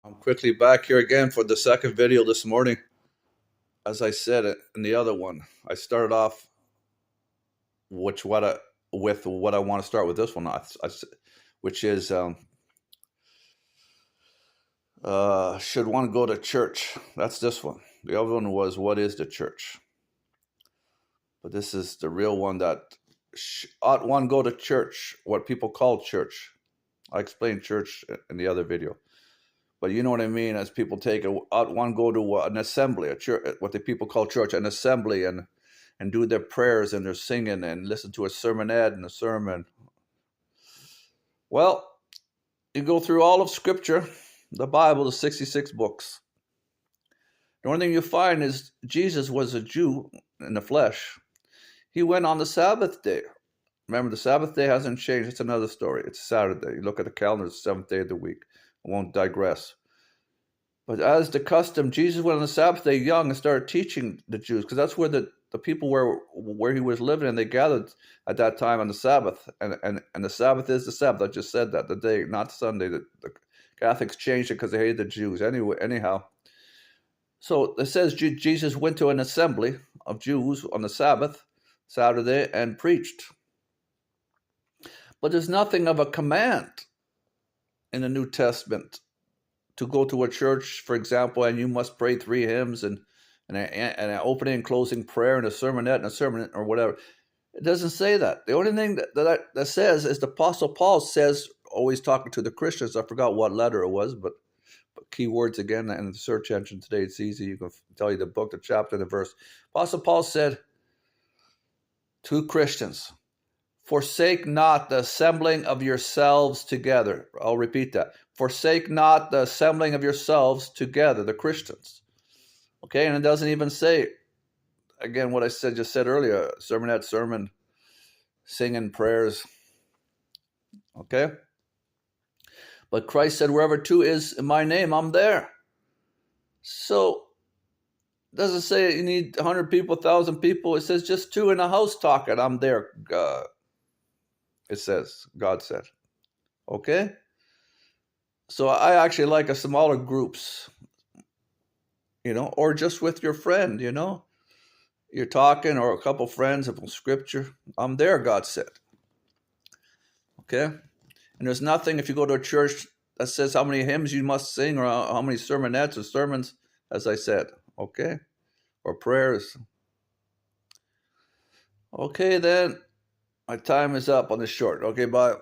I'm quickly back here again for the second video this morning. As I said in the other one, I started off with what I want to start with this one, which is should one go to church? That's this one. The other one was what is the church? But this is the real one that ought one go to church? What people call church. I explained church in the other video. But you know what I mean, as people take it, ought one go to an assembly, a church, what the people call church, an assembly, and do their prayers and their singing and listen to a sermonette and a sermon. Well, you go through all of Scripture, the Bible, the 66 books. The only thing you find is Jesus was a Jew in the flesh. He went on the Sabbath day. Remember, the Sabbath day hasn't changed. It's another story. It's Saturday. You look at the calendar, it's the seventh day of the week. I won't digress. But as the custom, Jesus went on the Sabbath day young and started teaching the Jews, because that's where the people where he was living, and they gathered at that time on the Sabbath. And the Sabbath is the Sabbath. I just said that, the day, not Sunday. The Catholics changed it because they hated the Jews. Anyhow. So it says Jesus went to an assembly of Jews on the Sabbath, Saturday, and preached. But there's nothing of a command in the New Testament to go to a church, for example, and you must pray 3 hymns and an opening and closing prayer and a sermonette and a sermon or whatever. It doesn't say that. The only thing that says is the Apostle Paul says, always talking to the Christians. I forgot what letter it was, but keywords again, and the search engine today, it's easy. You can tell you the book, the chapter, and the verse. Apostle Paul said to Christians, forsake not the assembling of yourselves together. I'll repeat that. Forsake not the assembling of yourselves together, the Christians. Okay, and it doesn't even say, again, what I just said earlier, sermonette, sermon, singing prayers. Okay? But Christ said, wherever 2 is in my name, I'm there. So it doesn't say you need 100 people, 1,000 people. It says just 2 in a house talking, I'm there. It says, God said. Okay? So I actually like a smaller groups, or just with your friend, You're talking, or a couple friends of Scripture. I'm there, God said. Okay? And there's nothing, if you go to a church, that says how many hymns you must sing or how many sermonettes or sermons, as I said. Okay? Or prayers. Okay, then. My time is up on this short. Okay, bye.